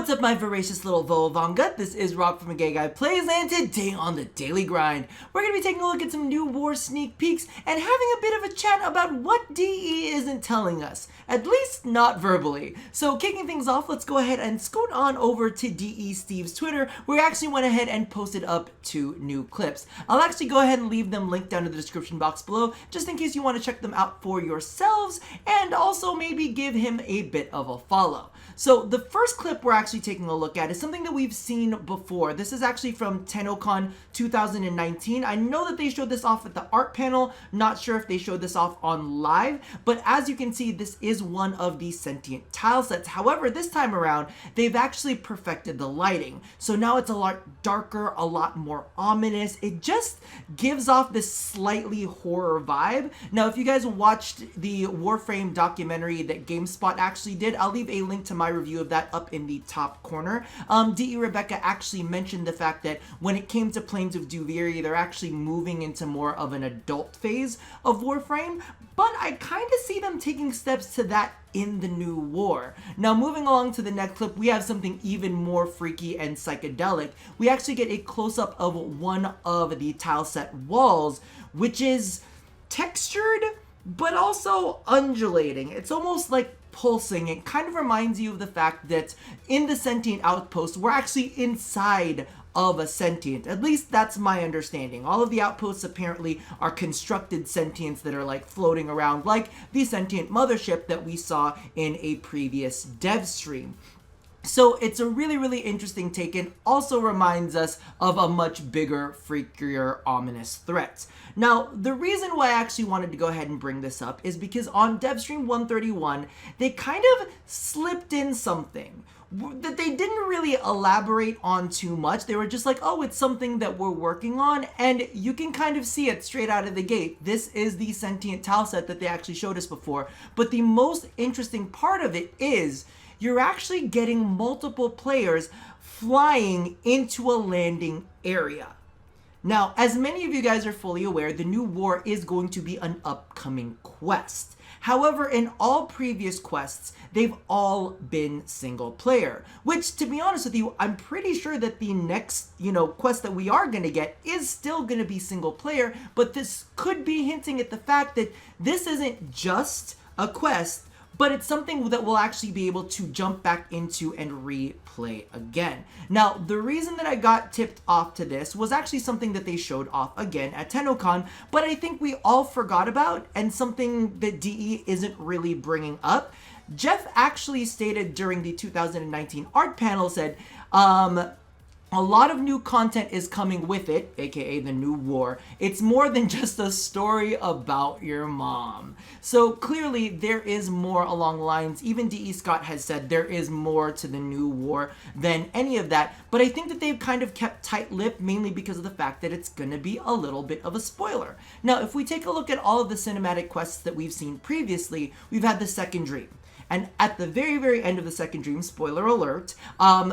What's up, my voracious little Volvanga? This is Rob from A Gay Guy Plays, and today on The Daily Grind, we're going to be taking a look at some new war sneak peeks and having a bit of a chat about what DE isn't telling us, at least not verbally. So kicking things off, let's go ahead and scoot on over to DE Steve's Twitter, where he actually went ahead and posted up 2 new clips. I'll actually go ahead and leave them linked down in the description box below, just in case you want to check them out for yourselves, and also maybe give him a bit of a follow. So the first clip we're actually taking a look at is something that we've seen before. This is actually from TennoCon 2019. I know that they showed this off at the art panel, not sure if they showed this off on live, but as you can see, this is one of the Sentient tile sets. However, this time around, they've actually perfected the lighting. So now it's a lot darker, a lot more ominous. It just gives off this slightly horror vibe. Now, if you guys watched the Warframe documentary that GameSpot actually did, I'll leave a link to my review of that up in the top corner. DE Rebecca actually mentioned the fact that when it came to Plains of Duviri, they're actually moving into more of an adult phase of Warframe, but I kind of see them taking steps to that in the new war. Now, moving along to the next clip, we have something even more freaky and psychedelic. We actually get a close-up of one of the tile set walls, which is textured, but also undulating. It's almost like pulsing. It kind of reminds you of the fact that in the Sentient outpost, we're actually inside of a Sentient. At least that's my understanding. All of the outposts apparently are constructed Sentients that are like floating around, like the Sentient mothership that we saw in a previous dev stream. So it's a really, really interesting take, and also reminds us of a much bigger, freakier, ominous threat. Now, the reason why I actually wanted to go ahead and bring this up is because on DevStream 131, they kind of slipped in something that they didn't really elaborate on too much. They were just like, oh, it's something that we're working on, and you can kind of see it straight out of the gate. This is the Sentient tile set that they actually showed us before, but the most interesting part of it is you're actually getting multiple players flying into a landing area. Now, as many of you guys are fully aware, the new war is going to be an upcoming quest. However, in all previous quests, they've all been single player, which, to be honest with you, I'm pretty sure that the next, quest that we are going to get is still going to be single player, but this could be hinting at the fact that this isn't just a quest, but it's something that we'll actually be able to jump back into and replay again. Now, the reason that I got tipped off to this was actually something that they showed off again at TennoCon, but I think we all forgot about, and something that DE isn't really bringing up. Jeff actually stated during the 2019 art panel, said, a lot of new content is coming with it, aka the new war. It's more than just a story about your mom. So clearly there is more along the lines. Even DE Scott has said there is more to the new war than any of that. But I think that they've kind of kept tight-lipped, mainly because of the fact that it's going to be a little bit of a spoiler. Now, if we take a look at all of the cinematic quests that we've seen previously, we've had the Second Dream. And at the very, very end of the Second Dream, spoiler alert,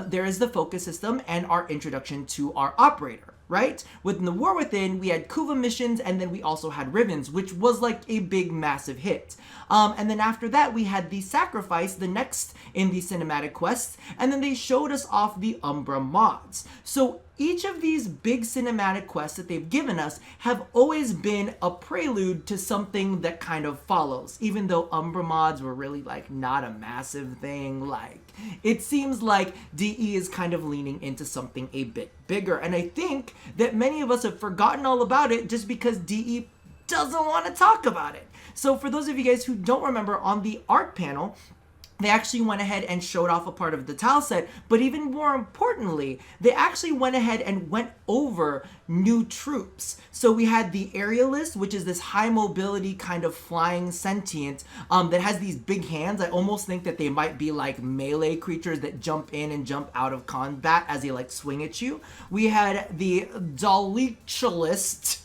there is the focus system and our introduction to our operator, right? Within the War Within, we had Kuva missions, and then we also had Ribbons, which was like a big, massive hit. And then after that, we had the Sacrifice, the next in the cinematic quests, and then they showed us off the Umbra mods. So each of these big cinematic quests that they've given us have always been a prelude to something that kind of follows. Even though Umbra mods were really like not a massive thing, like it seems like DE is kind of leaning into something a bit bigger. And I think that many of us have forgotten all about it just because DE doesn't want to talk about it. So for those of you guys who don't remember, on the art panel, they actually went ahead and showed off a part of the tile set, but even more importantly, they actually went ahead and went over new troops. So we had the Aerialist, which is this high mobility kind of flying Sentient that has these big hands. I almost think that they might be like melee creatures that jump in and jump out of combat as they like swing at you. We had the Dalichalist,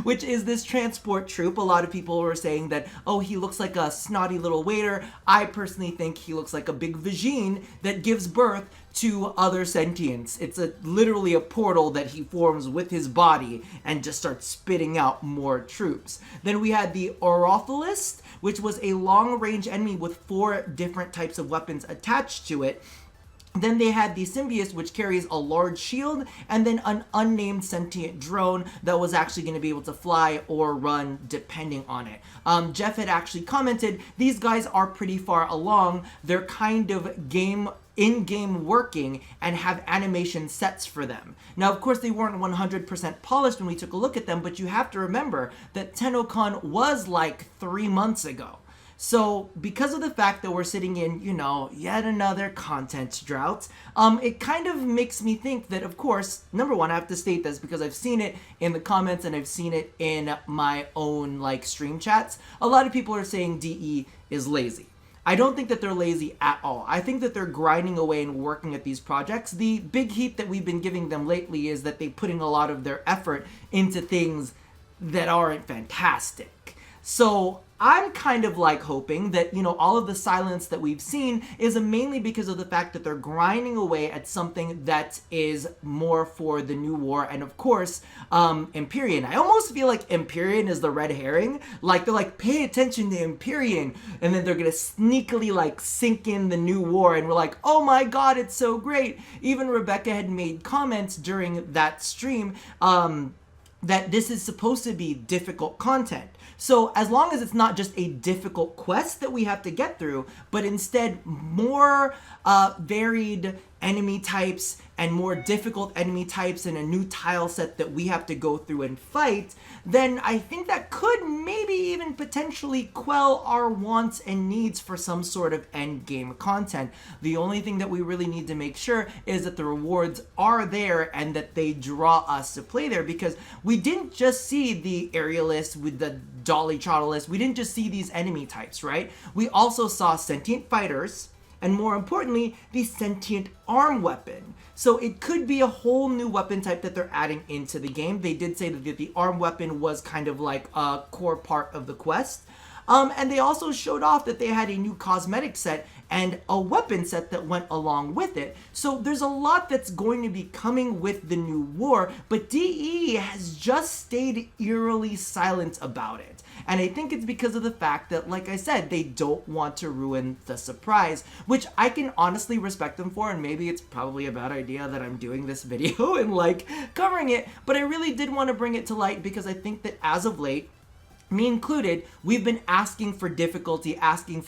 which is this transport troop. A lot of people were saying that, oh, he looks like a snotty little waiter. I personally think he looks like a big vagine that gives birth to other sentients. It's literally a portal that he forms with his body and just starts spitting out more troops. Then we had the Orothalist, which was a long-range enemy with 4 different types of weapons attached to it. Then they had the Symbiote, which carries a large shield, and then an unnamed sentient drone that was actually going to be able to fly or run depending on it. Jeff had actually commented, these guys are pretty far along. They're kind of in-game working and have animation sets for them. Now, of course, they weren't 100% polished when we took a look at them, but you have to remember that TennoCon was like 3 months ago. So because of the fact that we're sitting in, yet another content drought, it kind of makes me think that, of course, number one, I have to state this because I've seen it in the comments and I've seen it in my own stream chats. A lot of people are saying DE is lazy. I don't think that they're lazy at all. I think that they're grinding away and working at these projects. The big heat that we've been giving them lately is that they're putting a lot of their effort into things that aren't fantastic. So I'm kind of hoping that, all of the silence that we've seen is mainly because of the fact that they're grinding away at something that is more for the new war. And of course, Empyrean. I almost feel like Empyrean is the red herring. They're pay attention to Empyrean. And then they're going to sneakily sink in the new war. And we're like, oh my God, it's so great. Even Rebecca had made comments during that stream that this is supposed to be difficult content. So as long as it's not just a difficult quest that we have to get through, but instead more varied enemy types and more difficult enemy types and a new tile set that we have to go through and fight, then I think that could maybe even potentially quell our wants and needs for some sort of end game content. The only thing that we really need to make sure is that the rewards are there and that they draw us to play there, because we didn't just see the aerialist with the dolly trottleist. We didn't just see these enemy types, right? We also saw sentient fighters, and more importantly, the sentient arm weapon. So it could be a whole new weapon type that they're adding into the game. They did say that the arm weapon was kind of like a core part of the quest. And they also showed off that they had a new cosmetic set and a weapon set that went along with it. So there's a lot that's going to be coming with the new war, but DE has just stayed eerily silent about it. And I think it's because of the fact that, like I said, they don't want to ruin the surprise, which I can honestly respect them for, and maybe it's probably a bad idea that I'm doing this video and covering it, but I really did want to bring it to light because I think that as of late, me included, we've been asking for difficulty, and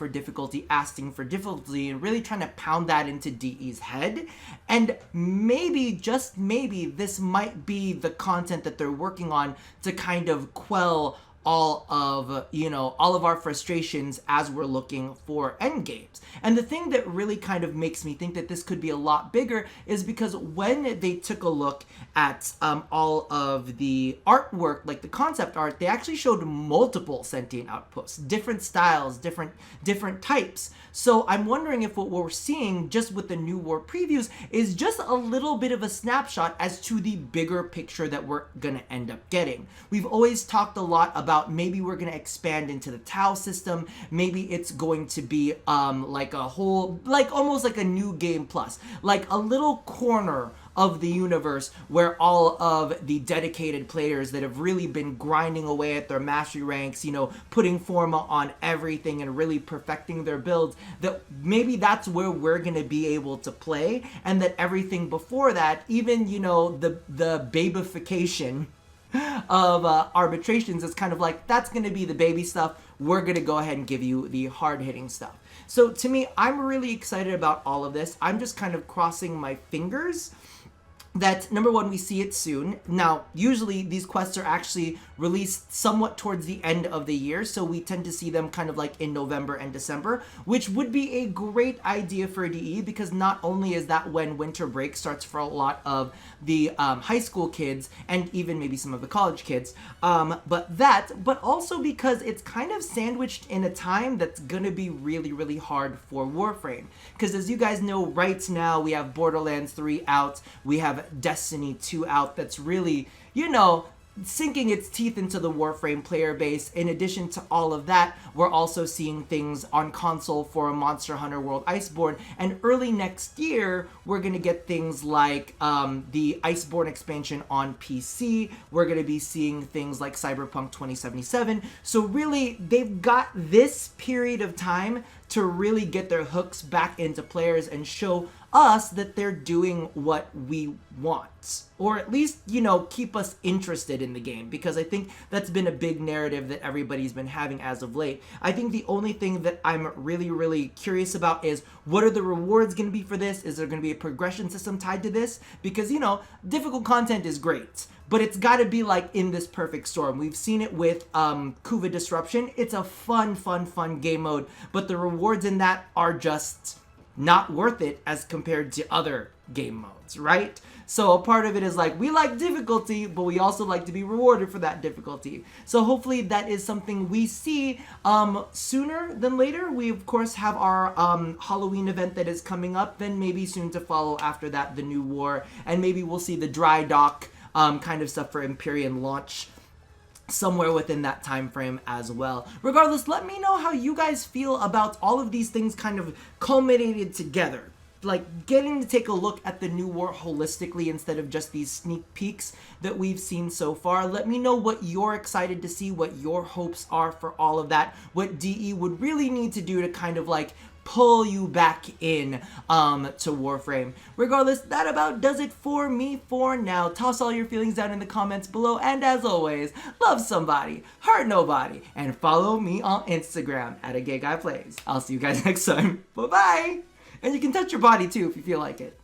really trying to pound that into DE's head. And maybe, just maybe, this might be the content that they're working on to kind of quell all of our frustrations as we're looking for end games. And the thing that really kind of makes me think that this could be a lot bigger is because when they took a look at all of the artwork, like the concept art, they actually showed multiple sentient outposts, different styles, different types. So I'm wondering if what we're seeing just with the new war previews is just a little bit of a snapshot as to the bigger picture that we're gonna end up getting. We've always talked a lot about maybe we're gonna expand into the Tau system, maybe it's going to be like a whole, almost like a new game plus, like a little corner of the universe where all of the dedicated players that have really been grinding away at their mastery ranks, putting forma on everything and really perfecting their builds, that maybe that's where we're going to be able to play, and that everything before that, even, the babification of arbitrations is kind of like, that's going to be the baby stuff. We're going to go ahead and give you the hard-hitting stuff. So to me, I'm really excited about all of this. I'm just kind of crossing my fingers that, number one, we see it soon. Now, usually these quests are actually released somewhat towards the end of the year, so we tend to see them kind of in November and December, which would be a great idea for DE, because not only is that when winter break starts for a lot of the high school kids and even maybe some of the college kids, but also because it's kind of sandwiched in a time that's gonna be really, really hard for Warframe. Because as you guys know, right now we have Borderlands 3 out, we have Destiny 2 out, that's really, sinking its teeth into the Warframe player base. In addition to all of that, we're also seeing things on console for Monster Hunter World Iceborne, and early next year, we're gonna get things like the Iceborne expansion on PC. We're gonna be seeing things like Cyberpunk 2077. So really, they've got this period of time to really get their hooks back into players and show us that they're doing what we want, or at least, you know, keep us interested in the game, because I think that's been a big narrative that everybody's been having as of late. I think the only thing that I'm really curious about is, what are the rewards going to be for this? Is there going to be a progression system tied to this? Because, you know, difficult content is great, but it's got to be like in this perfect storm. We've seen it with Kuva Disruption. It's a fun game mode, but the rewards in that are just not worth it as compared to other game modes, right? So a part of it is like, we like difficulty, but we also like to be rewarded for that difficulty. So hopefully that is something we see sooner than later. We of course have our Halloween event that is coming up, then maybe soon to follow after that the new war, and maybe we'll see the dry dock kind of stuff for Empyrean launch somewhere within that time frame as well. Regardless, let me know how you guys feel about all of these things kind of culminated together. Like, getting to take a look at the new war holistically instead of just these sneak peeks that we've seen so far. Let me know what you're excited to see, what your hopes are for all of that, what DE would really need to do to kind of like pull you back in to Warframe. Regardless, that about does it for me for now. Toss all your feelings down in the comments below, and as always, love somebody, hurt nobody, and follow me on Instagram at @agayguyplays. I'll see you guys next time. Bye bye. And you can touch your body too if you feel like it.